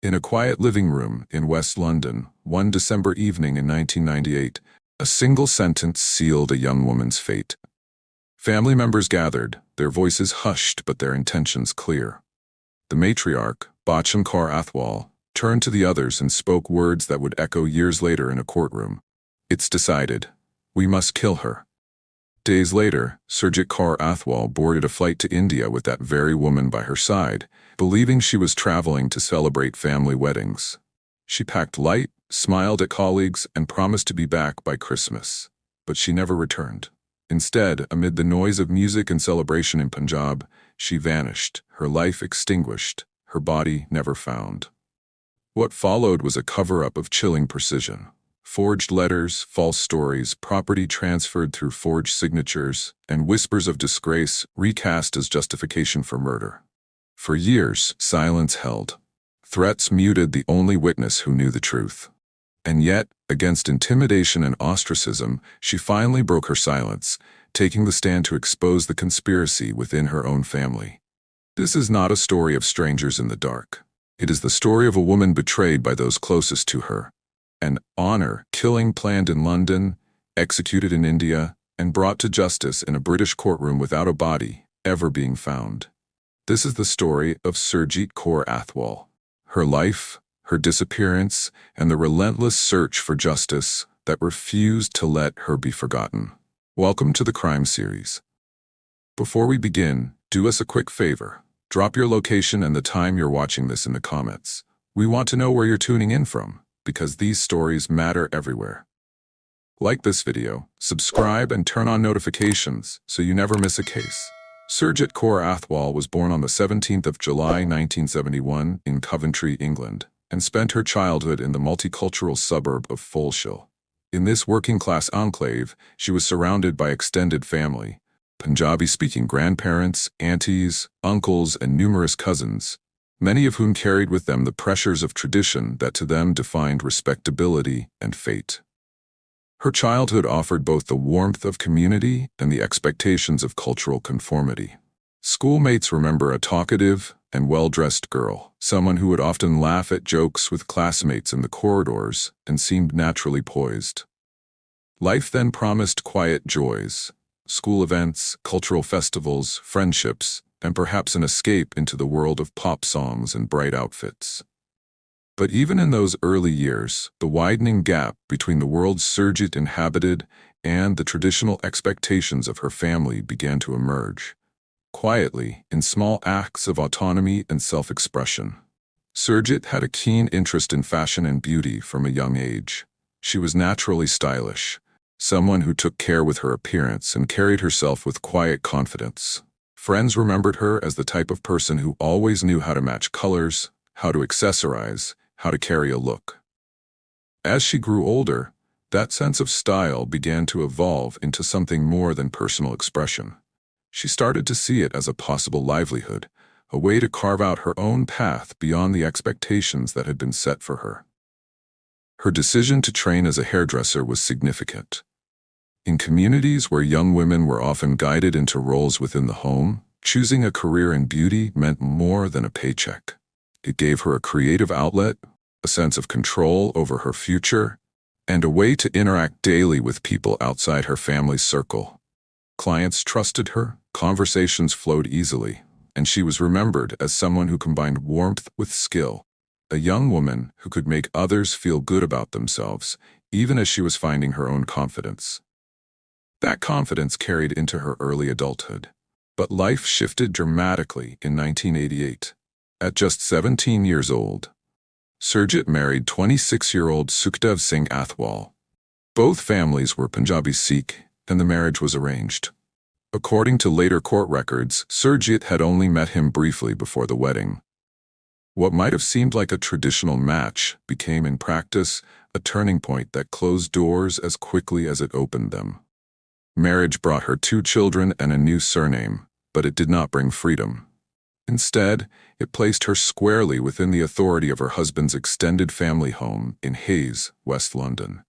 In a quiet living room in West London, one December evening in 1998, a single sentence sealed a young woman's fate. Family members gathered, their voices hushed but their intentions clear. The matriarch, Bachchan Kaur Athwal, turned to the others and spoke words that would echo years later in a courtroom. "It's decided. We must kill her." Days later, Surjit Kaur Athwal boarded a flight to India with that very woman by her side, believing she was traveling to celebrate family weddings. She packed light, smiled at colleagues, and promised to be back by Christmas. But she never returned. Instead, amid the noise of music and celebration in Punjab, she vanished, her life extinguished, her body never found. What followed was a cover-up of chilling precision. Forged letters, false stories, property transferred through forged signatures, and whispers of disgrace recast as justification for murder. For years, silence held. Threats muted the only witness who knew the truth. And yet, against intimidation and ostracism, she finally broke her silence, taking the stand to expose the conspiracy within her own family. This is not a story of strangers in the dark. It is the story of a woman betrayed by those closest to her. An honor killing planned in London, executed in India, and brought to justice in a British courtroom without a body ever being found. This is the story of Surjit Kaur Athwal. Her life, her disappearance, and the relentless search for justice that refused to let her be forgotten. Welcome to the Crime Series. Before we begin, do us a quick favor. Drop your location and the time you're watching this in the comments. We want to know where you're tuning in from, because these stories matter everywhere. Like this video, subscribe, and turn on notifications so you never miss a case. Surjit Kaur Athwal was born on the 17th of July 1971 in Coventry, England, and spent her childhood in the multicultural suburb of Foleshill. In this working-class enclave, she was surrounded by extended family, Punjabi-speaking grandparents, aunties, uncles, and numerous cousins, many of whom carried with them the pressures of tradition that to them defined respectability and fate. Her childhood offered both the warmth of community and the expectations of cultural conformity. Schoolmates remember a talkative and well-dressed girl, someone who would often laugh at jokes with classmates in the corridors and seemed naturally poised. Life then promised quiet joys, school events, cultural festivals, friendships, and perhaps an escape into the world of pop songs and bright outfits. But even in those early years, the widening gap between the world Surjit inhabited and the traditional expectations of her family began to emerge. Quietly, in small acts of autonomy and self-expression. Surjit had a keen interest in fashion and beauty from a young age. She was naturally stylish, someone who took care with her appearance and carried herself with quiet confidence. Friends remembered her as the type of person who always knew how to match colors, how to accessorize, how to carry a look. As she grew older, that sense of style began to evolve into something more than personal expression. She started to see it as a possible livelihood, a way to carve out her own path beyond the expectations that had been set for her. Her decision to train as a hairdresser was significant. In communities where young women were often guided into roles within the home, choosing a career in beauty meant more than a paycheck. It gave her a creative outlet, a sense of control over her future, and a way to interact daily with people outside her family's circle. Clients trusted her, conversations flowed easily, and she was remembered as someone who combined warmth with skill, a young woman who could make others feel good about themselves, even as she was finding her own confidence. That confidence carried into her early adulthood. But life shifted dramatically in 1988. At just 17 years old, Surjit married 26-year-old Sukhdev Singh Athwal. Both families were Punjabi Sikh, and the marriage was arranged. According to later court records, Surjit had only met him briefly before the wedding. What might have seemed like a traditional match became in practice a turning point that closed doors as quickly as it opened them. Marriage brought her 2 children and a new surname, but it did not bring freedom. Instead, it placed her squarely within the authority of her husband's extended family home in Hayes, West London.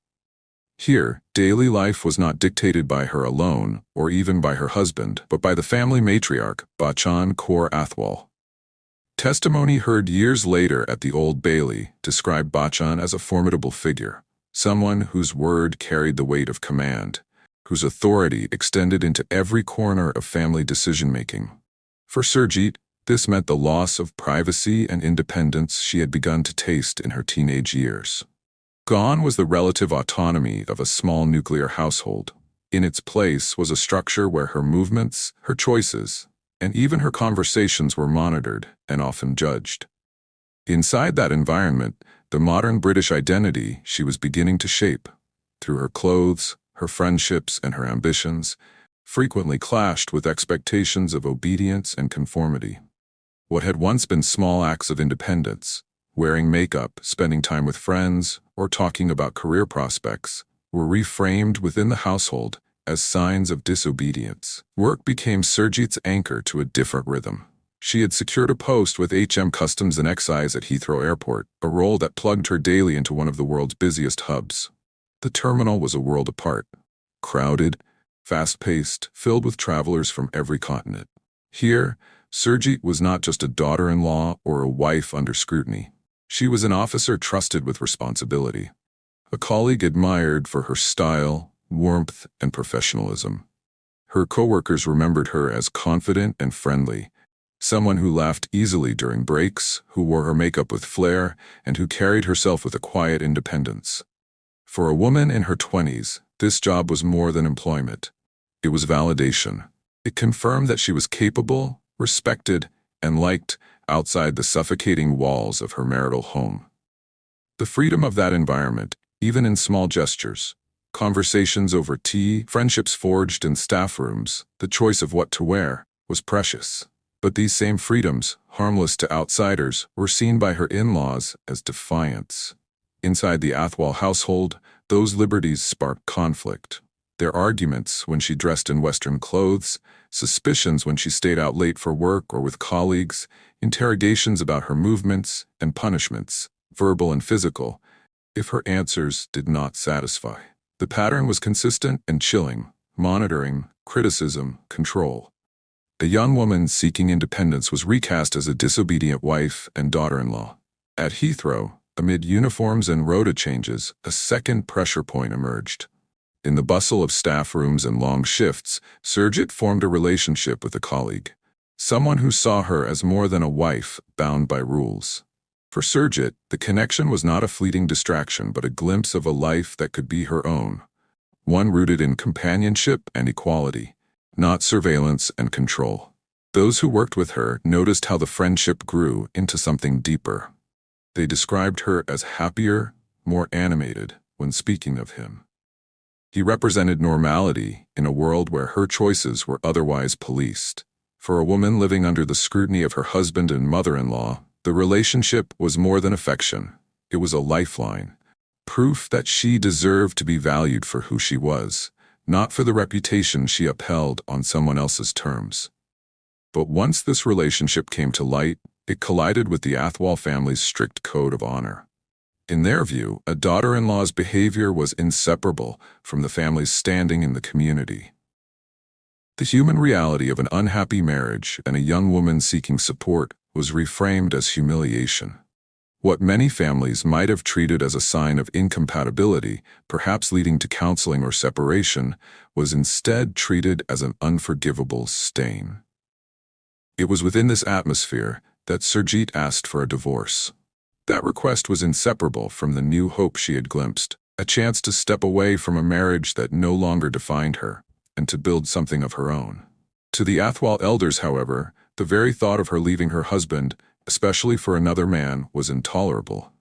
Here, daily life was not dictated by her alone, or even by her husband, but by the family matriarch, Bachchan Kaur Athwal. Testimony heard years later at the Old Bailey described Bachchan as a formidable figure, someone whose word carried the weight of command, whose authority extended into every corner of family decision-making. For Surjit, this meant the loss of privacy and independence she had begun to taste in her teenage years. Gone was the relative autonomy of a small nuclear household. In its place was a structure where her movements, her choices, and even her conversations were monitored and often judged. Inside that environment, the modern British identity she was beginning to shape, through her clothes, her friendships, and her ambitions, frequently clashed with expectations of obedience and conformity. What had once been small acts of independence, wearing makeup, spending time with friends, or talking about career prospects, were reframed within the household as signs of disobedience. Work became Surjit's anchor to a different rhythm. She had secured a post with Customs and Excise at Heathrow Airport, a role that plugged her daily into one of the world's busiest hubs. The terminal was a world apart, crowded, fast-paced, filled with travelers from every continent. Here, Surjit was not just a daughter-in-law or a wife under scrutiny. She was an officer trusted with responsibility, a colleague admired for her style, warmth, and professionalism. Her coworkers remembered her as confident and friendly, someone who laughed easily during breaks, who wore her makeup with flair, and who carried herself with a quiet independence. For a woman in her 20s, this job was more than employment. It was validation. It confirmed that she was capable, respected, and liked outside the suffocating walls of her marital home. The freedom of that environment, even in small gestures, conversations over tea, friendships forged in staff rooms, the choice of what to wear, was precious. But these same freedoms, harmless to outsiders, were seen by her in-laws as defiance. Inside the Athwal household, those liberties sparked conflict. Their arguments when she dressed in Western clothes, suspicions when she stayed out late for work or with colleagues, interrogations about her movements, and punishments, verbal and physical, if her answers did not satisfy. The pattern was consistent and chilling: monitoring, criticism, control. A young woman seeking independence was recast as a disobedient wife and daughter-in-law. At Heathrow, amid uniforms and rota changes, a second pressure point emerged. In the bustle of staff rooms and long shifts, Surjit formed a relationship with a colleague, someone who saw her as more than a wife bound by rules. For Surjit, the connection was not a fleeting distraction but a glimpse of a life that could be her own, one rooted in companionship and equality, not surveillance and control. Those who worked with her noticed how the friendship grew into something deeper. They described her as happier, more animated when speaking of him. He represented normality in a world where her choices were otherwise policed. For a woman living under the scrutiny of her husband and mother-in-law, the relationship was more than affection. It was a lifeline, proof that she deserved to be valued for who she was, not for the reputation she upheld on someone else's terms. But once this relationship came to light, it collided with the Athwal family's strict code of honor. In their view, a daughter-in-law's behavior was inseparable from the family's standing in the community. The human reality of an unhappy marriage and a young woman seeking support was reframed as humiliation. What many families might have treated as a sign of incompatibility, perhaps leading to counseling or separation, was instead treated as an unforgivable stain. It was within this atmosphere that Surjit asked for a divorce. That request was inseparable from the new hope she had glimpsed, a chance to step away from a marriage that no longer defined her, and to build something of her own. To the Athwal elders, however, the very thought of her leaving her husband, especially for another man, was intolerable.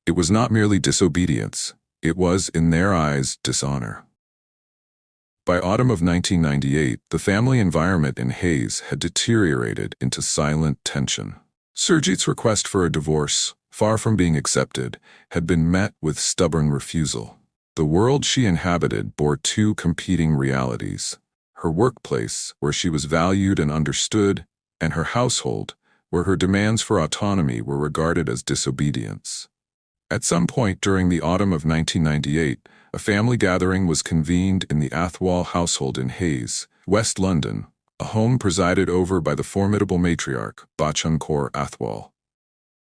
It was not merely disobedience, it was, in their eyes, dishonor. By autumn of 1998, the family environment in Hayes had deteriorated into silent tension. Surjit's request for a divorce, far from being accepted, had been met with stubborn refusal. The world she inhabited bore two competing realities: her workplace, where she was valued and understood, and her household, where her demands for autonomy were regarded as disobedience. At some point during the autumn of 1998, a family gathering was convened in the Athwal household in Hayes, West London, a home presided over by the formidable matriarch, Bachchan Kaur Athwal.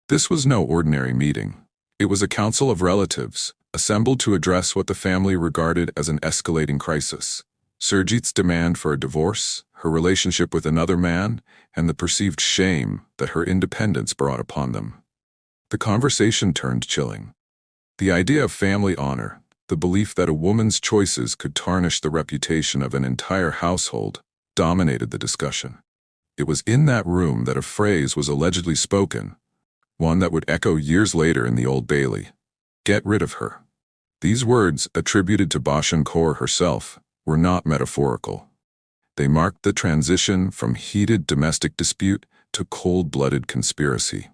This was no ordinary meeting. It was a council of relatives, assembled to address what the family regarded as an escalating crisis: Surjit's demand for a divorce, her relationship with another man, and the perceived shame that her independence brought upon them. The conversation turned chilling. The idea of family honor, the belief that a woman's choices could tarnish the reputation of an entire household, dominated the discussion. It was in that room that a phrase was allegedly spoken, one that would echo years later in the Old Bailey: "Get rid of her." These words, attributed to Bachchan Kaur herself, were not metaphorical. They marked the transition from heated domestic dispute to cold-blooded conspiracy.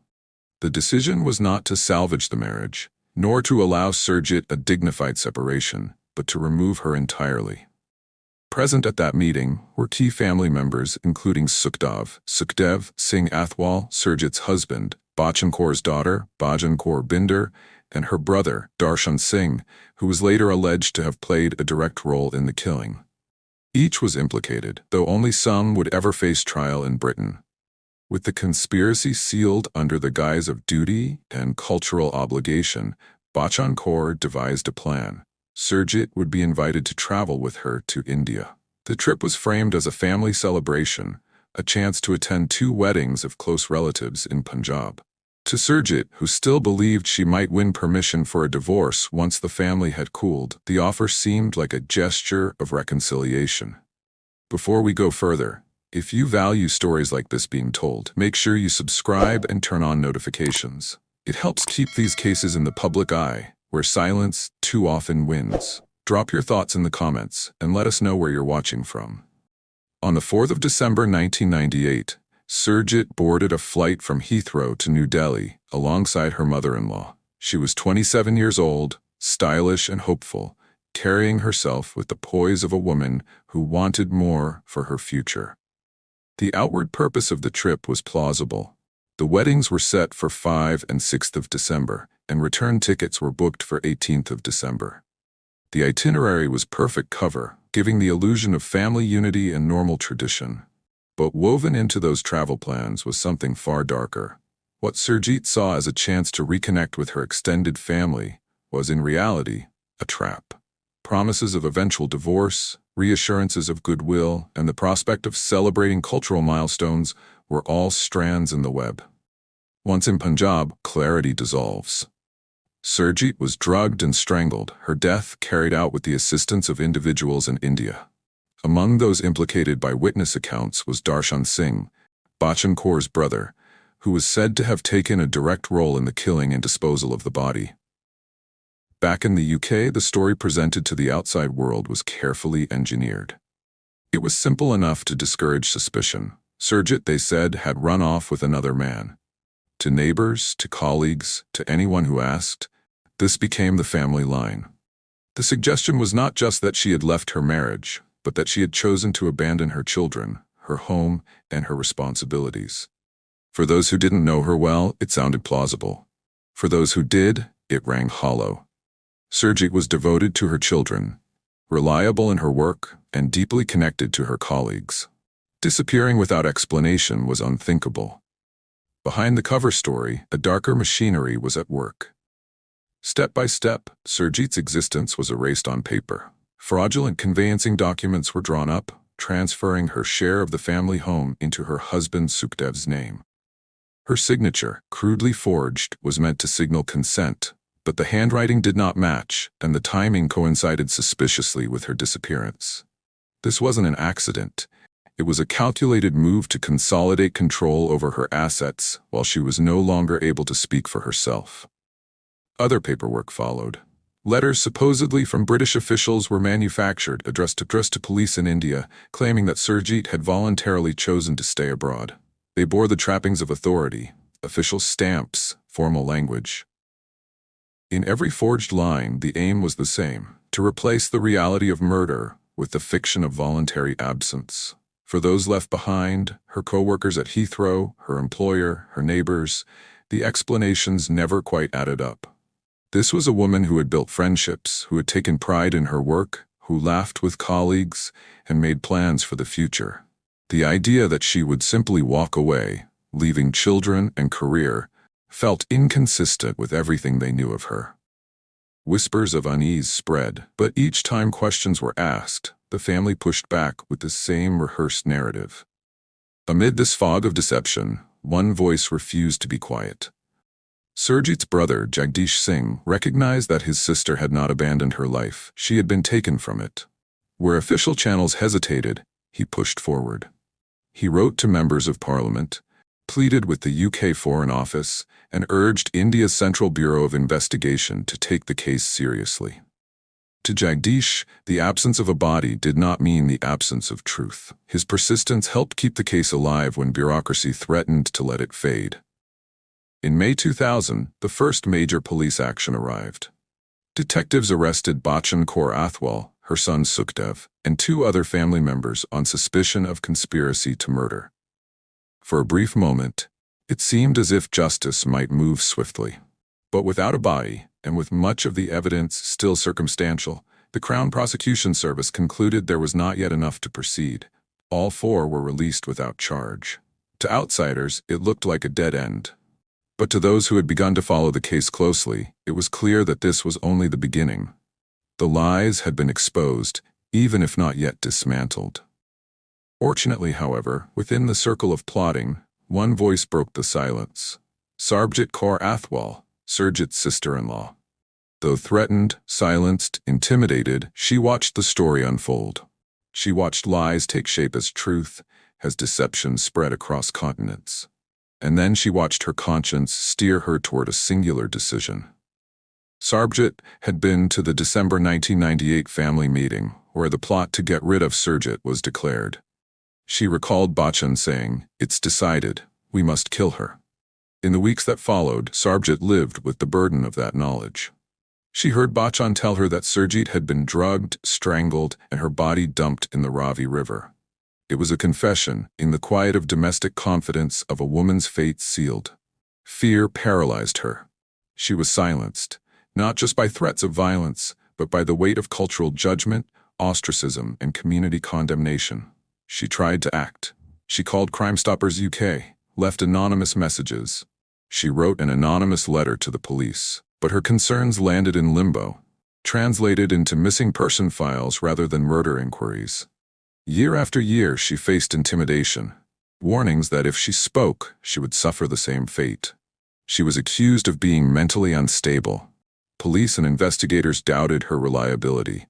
The decision was not to salvage the marriage, nor to allow Surjit a dignified separation, but to remove her entirely. Present at that meeting were key family members including Sukhdev Singh Athwal, Surjit's husband, Bachchan Kaur's daughter, Bachchan Kaur Binder, and her brother, Darshan Singh, who was later alleged to have played a direct role in the killing. Each was implicated, though only some would ever face trial in Britain. With the conspiracy sealed under the guise of duty and cultural obligation, Bachchan Kaur devised a plan. Surjit would be invited to travel with her to India. The trip was framed as a family celebration, a chance to attend 2 weddings of close relatives in Punjab. To Surjit, who still believed she might win permission for a divorce once the family had cooled, the offer seemed like a gesture of reconciliation. Before we go further, if you value stories like this being told, make sure you subscribe and turn on notifications. It helps keep these cases in the public eye, where silence too often wins. Drop your thoughts in the comments and let us know where you're watching from. On the 4th of December 1998, Surjit boarded a flight from Heathrow to New Delhi alongside her mother-in-law. She was 27 years old, stylish and hopeful, carrying herself with the poise of a woman who wanted more for her future. The outward purpose of the trip was plausible. The weddings were set for 5 and 6th of December, and return tickets were booked for 18th of December. The itinerary was perfect cover, giving the illusion of family unity and normal tradition. But woven into those travel plans was something far darker. What Surjit saw as a chance to reconnect with her extended family was in reality a trap. Promises of eventual divorce, reassurances of goodwill, and the prospect of celebrating cultural milestones were all strands in the web. Once in Punjab, clarity dissolves. Surjit was drugged and strangled, her death carried out with the assistance of individuals in India. Among those implicated by witness accounts was Darshan Singh, Bachchan Kaur's brother, who was said to have taken a direct role in the killing and disposal of the body. Back in the UK, the story presented to the outside world was carefully engineered. It was simple enough to discourage suspicion. Surjit, they said, had run off with another man. To neighbors, to colleagues, to anyone who asked, this became the family line. The suggestion was not just that she had left her marriage, but that she had chosen to abandon her children, her home, and her responsibilities. For those who didn't know her well, it sounded plausible. For those who did, it rang hollow. Surjit was devoted to her children, reliable in her work, and deeply connected to her colleagues. Disappearing without explanation was unthinkable. Behind the cover story, a darker machinery was at work. Step by step, Surjit's existence was erased on paper. Fraudulent conveyancing documents were drawn up, transferring her share of the family home into her husband Sukhdev's name. Her signature, crudely forged, was meant to signal consent, but the handwriting did not match, and the timing coincided suspiciously with her disappearance. This wasn't an accident. It was a calculated move to consolidate control over her assets while she was no longer able to speak for herself. Other paperwork followed. Letters supposedly from British officials were manufactured, addressed to police in India, claiming that Surjit had voluntarily chosen to stay abroad. They bore the trappings of authority, official stamps, formal language. In every forged line, the aim was the same: to replace the reality of murder with the fiction of voluntary absence. For those left behind, her co-workers at Heathrow, her employer, her neighbors, the explanations never quite added up. This was a woman who had built friendships, who had taken pride in her work, who laughed with colleagues, and made plans for the future. The idea that she would simply walk away, leaving children and career, felt inconsistent with everything they knew of her. Whispers of unease spread, but each time questions were asked, the family pushed back with the same rehearsed narrative. Amid this fog of deception, one voice refused to be quiet. Surjit's brother, Jagdish Singh, recognized that his sister had not abandoned her life. She had been taken from it. Where official channels hesitated, he pushed forward. He wrote to members of parliament, pleaded with the UK Foreign Office, and urged India's Central Bureau of Investigation to take the case seriously. To Jagdish, the absence of a body did not mean the absence of truth. His persistence helped keep the case alive when bureaucracy threatened to let it fade. In May 2000, the first major police action arrived. Detectives arrested Bachchan Kaur Athwal, her son Sukhdev, and 2 other family members on suspicion of conspiracy to murder. For a brief moment, it seemed as if justice might move swiftly. But without a body, and with much of the evidence still circumstantial, the Crown Prosecution Service concluded there was not yet enough to proceed. All 4 were released without charge. To outsiders, it looked like a dead end. But to those who had begun to follow the case closely, it was clear that this was only the beginning. The lies had been exposed, even if not yet dismantled. Fortunately, however, within the circle of plotting, one voice broke the silence. Sarbjit Kaur Athwal, Surjit's sister-in-law. Though threatened, silenced, intimidated, she watched the story unfold. She watched lies take shape as truth, as deception spread across continents. And then she watched her conscience steer her toward a singular decision. Sarbjit had been to the December 1998 family meeting, where the plot to get rid of Surjit was declared. She recalled Bachchan saying, "It's decided, we must kill her." In the weeks that followed, Sarbjit lived with the burden of that knowledge. She heard Bachchan tell her that Surjit had been drugged, strangled, and her body dumped in the Ravi River. It was a confession, in the quiet of domestic confidence, of a woman's fate sealed. Fear paralyzed her. She was silenced, not just by threats of violence, but by the weight of cultural judgment, ostracism, and community condemnation. She tried to act. She called Crime Stoppers UK, left anonymous messages. She wrote an anonymous letter to the police, but her concerns landed in limbo, translated into missing person files rather than murder inquiries. Year after year, she faced intimidation, warnings that if she spoke, she would suffer the same fate. She was accused of being mentally unstable. Police and investigators doubted her reliability.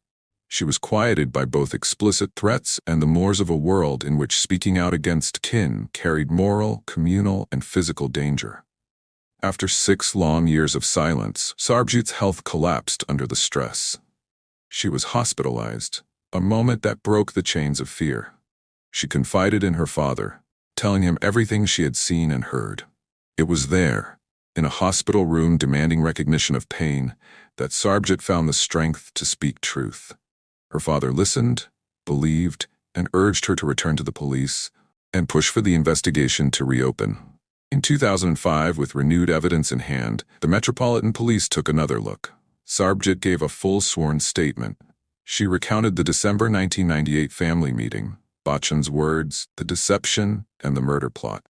She was quieted by both explicit threats and the mores of a world in which speaking out against kin carried moral, communal, and physical danger. After 6 long years of silence, Sarbjit's health collapsed under the stress. She was hospitalized, a moment that broke the chains of fear. She confided in her father, telling him everything she had seen and heard. It was there, in a hospital room demanding recognition of pain, that Sarbjit found the strength to speak truth. Her father listened, believed, and urged her to return to the police and push for the investigation to reopen. In 2005, with renewed evidence in hand, the Metropolitan Police took another look. Sarbjit gave a full sworn statement. She recounted the December 1998 family meeting, Bachchan's words, the deception, and the murder plot.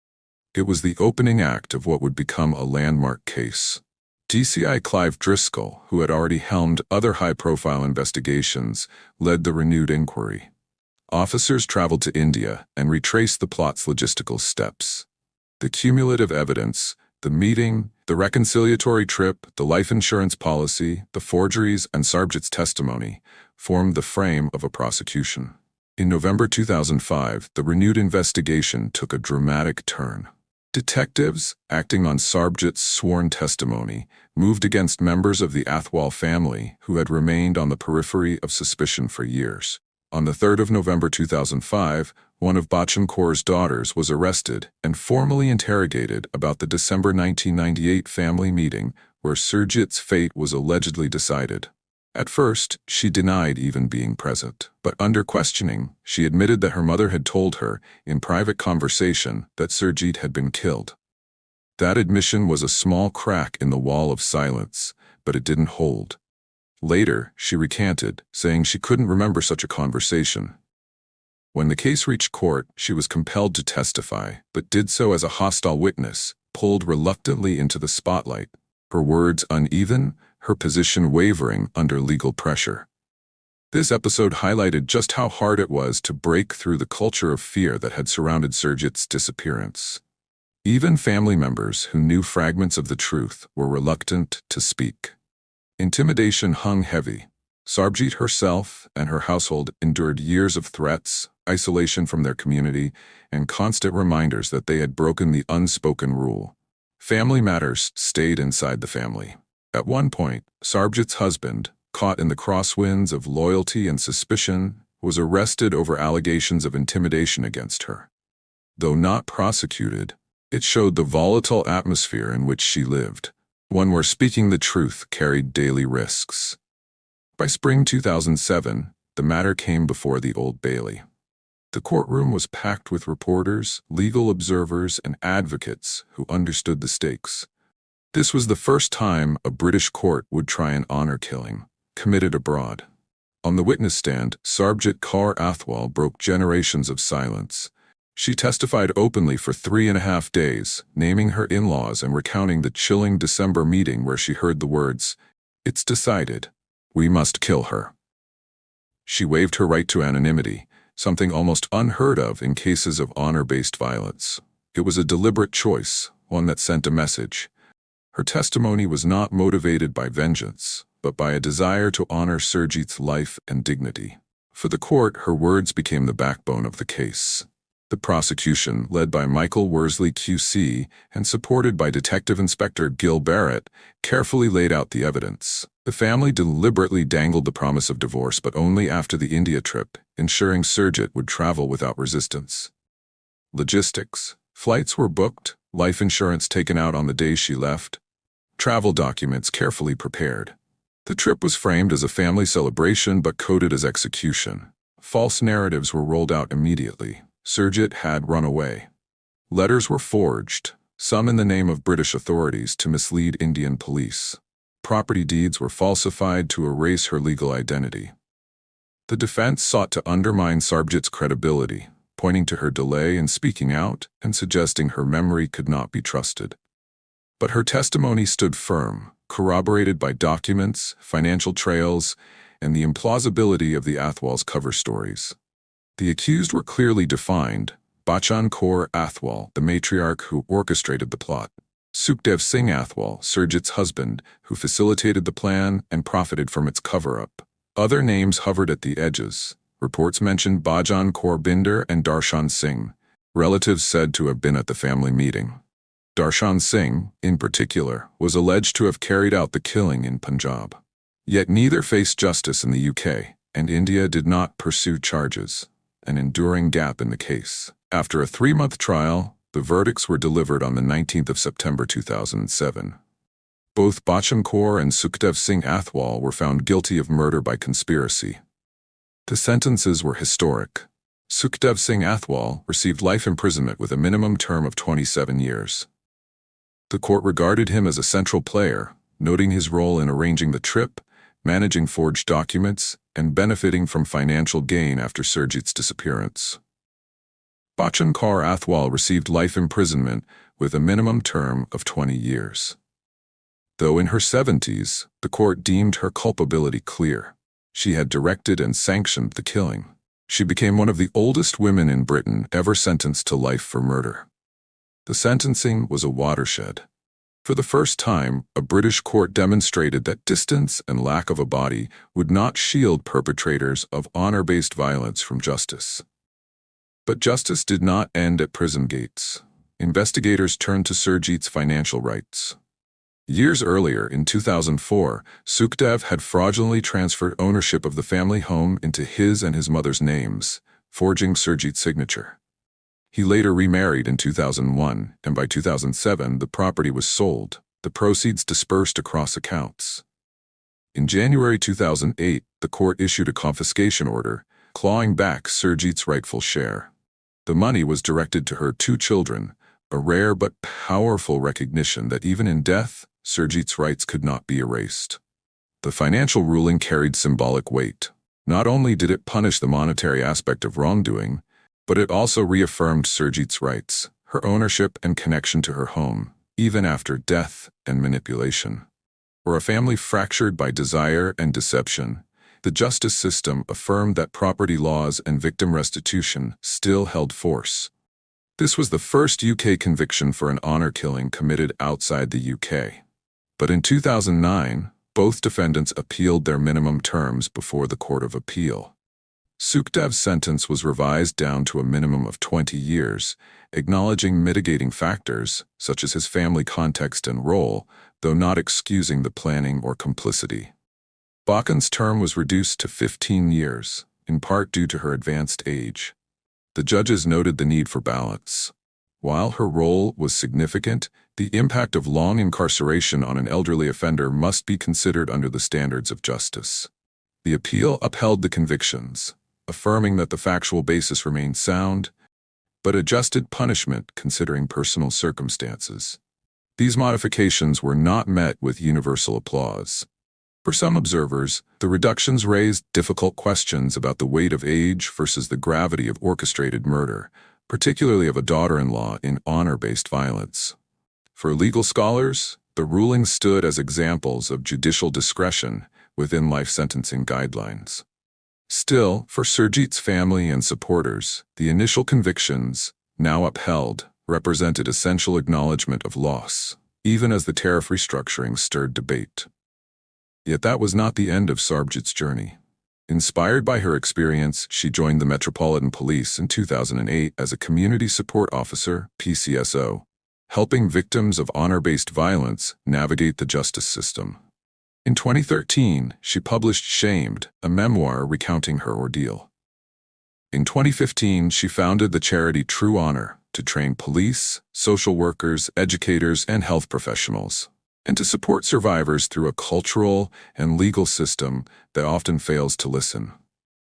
It was the opening act of what would become a landmark case. DCI Clive Driscoll, who had already helmed other high-profile investigations, led the renewed inquiry. Officers traveled to India and retraced the plot's logistical steps. The cumulative evidence, the meeting, the reconciliatory trip, the life insurance policy, the forgeries, and Sarbjit's testimony formed the frame of a prosecution. In November 2005, the renewed investigation took a dramatic turn. Detectives, acting on Sarbjit's sworn testimony, moved against members of the Athwal family who had remained on the periphery of suspicion for years. On the 3rd of November 2005, one of Bachchan Kaur's daughters was arrested and formally interrogated about the December 1998 family meeting where Surjit's fate was allegedly decided. At first, she denied even being present, but under questioning, she admitted that her mother had told her, in private conversation, that Surjit had been killed. That admission was a small crack in the wall of silence, but it didn't hold. Later, she recanted, saying she couldn't remember such a conversation. When the case reached court, she was compelled to testify, but did so as a hostile witness, pulled reluctantly into the spotlight, her words uneven, her position wavering under legal pressure. This episode highlighted just how hard it was to break through the culture of fear that had surrounded Surjit's disappearance. Even family members who knew fragments of the truth were reluctant to speak. Intimidation hung heavy. Sarabjit herself and her household endured years of threats, isolation from their community, and constant reminders that they had broken the unspoken rule. Family matters stayed inside the family. At one point, Sarabjit's husband, caught in the crosswinds of loyalty and suspicion, was arrested over allegations of intimidation against her. Though not prosecuted, it showed the volatile atmosphere in which she lived, one where speaking the truth carried daily risks. By spring 2007, the matter came before the Old Bailey. The courtroom was packed with reporters, legal observers, and advocates who understood the stakes. This was the first time a British court would try an honor killing, committed abroad. On the witness stand, Sarabjit Kaur Athwal broke generations of silence. She testified openly for 3.5 days, naming her in-laws and recounting the chilling December meeting where she heard the words, "It's decided. We must kill her." She waived her right to anonymity, something almost unheard of in cases of honor-based violence. It was a deliberate choice, one that sent a message. Her testimony was not motivated by vengeance, but by a desire to honor Surjit's life and dignity. For the court, her words became the backbone of the case. The prosecution, led by Michael Worsley QC and supported by Detective Inspector Gil Barrett, carefully laid out the evidence. The family deliberately dangled the promise of divorce, but only after the India trip, ensuring Surjit would travel without resistance. Logistics. Flights were booked, life insurance taken out on the day she left, travel documents carefully prepared. The trip was framed as a family celebration but coded as execution. False narratives were rolled out immediately. Surjit had run away. Letters were forged, some in the name of British authorities to mislead Indian police. Property deeds were falsified to erase her legal identity. The defense sought to undermine Sarabjit's credibility, pointing to her delay in speaking out and suggesting her memory could not be trusted. But her testimony stood firm, corroborated by documents, financial trails, and the implausibility of the Athwal's cover stories. The accused were clearly defined: Bachchan Kaur Athwal, the matriarch who orchestrated the plot; Sukhdev Singh Athwal, Surjit's husband, who facilitated the plan and profited from its cover-up. Other names hovered at the edges. Reports mentioned Bachchan Kaur Binder and Darshan Singh, relatives said to have been at the family meeting. Darshan Singh, in particular, was alleged to have carried out the killing in Punjab. Yet neither faced justice in the UK, and India did not pursue charges, an enduring gap in the case. After a 3-month trial, the verdicts were delivered on the 19th of September 2007. Both Bachchan Kaur and Sukhdev Singh Athwal were found guilty of murder by conspiracy. The sentences were historic. Sukhdev Singh Athwal received life imprisonment with a minimum term of 27 years. The court regarded him as a central player, noting his role in arranging the trip, managing forged documents, and benefiting from financial gain after Surjit's disappearance. Bachchan Kaur Athwal received life imprisonment with a minimum term of 20 years. Though in her 70s, the court deemed her culpability clear. She had directed and sanctioned the killing. She became one of the oldest women in Britain ever sentenced to life for murder. The sentencing was a watershed. For the first time, a British court demonstrated that distance and lack of a body would not shield perpetrators of honor-based violence from justice. But justice did not end at prison gates. Investigators turned to Surjit's financial rights. Years earlier, in 2004, Sukhdev had fraudulently transferred ownership of the family home into his and his mother's names, forging Surjit's signature. He later remarried in 2001, and by 2007 the property was sold, the proceeds dispersed across accounts. In January 2008, the court issued a confiscation order, clawing back Surjit's rightful share. The money was directed to her 2 children, a rare but powerful recognition that even in death, Surjit's rights could not be erased. The financial ruling carried symbolic weight. Not only did it punish the monetary aspect of wrongdoing, but it also reaffirmed Surjit's rights, her ownership and connection to her home, even after death and manipulation. For a family fractured by desire and deception, the justice system affirmed that property laws and victim restitution still held force. This was the first UK conviction for an honor killing committed outside the UK. But in 2009, both defendants appealed their minimum terms before the Court of Appeal. Sukhdev's sentence was revised down to a minimum of 20 years, acknowledging mitigating factors, such as his family context and role, though not excusing the planning or complicity. Bakan's term was reduced to 15 years, in part due to her advanced age. The judges noted the need for balance. While her role was significant, the impact of long incarceration on an elderly offender must be considered under the standards of justice. The appeal upheld the convictions, affirming that the factual basis remained sound, but adjusted punishment considering personal circumstances. These modifications were not met with universal applause. For some observers, the reductions raised difficult questions about the weight of age versus the gravity of orchestrated murder, particularly of a daughter-in-law in honor-based violence. For legal scholars, the rulings stood as examples of judicial discretion within life sentencing guidelines. Still, for Surjit's family and supporters, the initial convictions, now upheld, represented essential acknowledgement of loss, even as the tariff restructuring stirred debate. Yet that was not the end of Sarabjit's journey. Inspired by her experience, she joined the Metropolitan Police in 2008 as a Community Support Officer, PCSO, helping victims of honor-based violence navigate the justice system. In 2013, she published Shamed, a memoir recounting her ordeal. In 2015, she founded the charity True Honor to train police, social workers, educators, and health professionals, and to support survivors through a cultural and legal system that often fails to listen.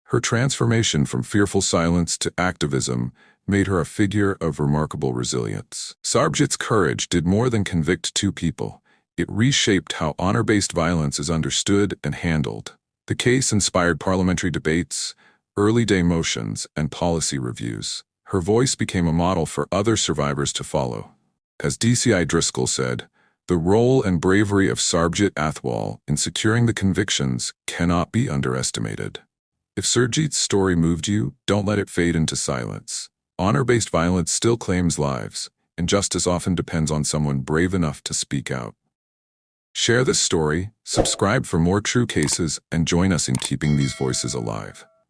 Her transformation from fearful silence to activism made her a figure of remarkable resilience. Sarabjit's courage did more than convict two people. It reshaped how honor-based violence is understood and handled. The case inspired parliamentary debates, early-day motions, and policy reviews. Her voice became a model for other survivors to follow. As DCI Driscoll said, "The role and bravery of Sarabjit Athwal in securing the convictions cannot be underestimated." If Surjit's story moved you, don't let it fade into silence. Honor-based violence still claims lives, and justice often depends on someone brave enough to speak out. Share this story, subscribe for more true cases, and join us in keeping these voices alive.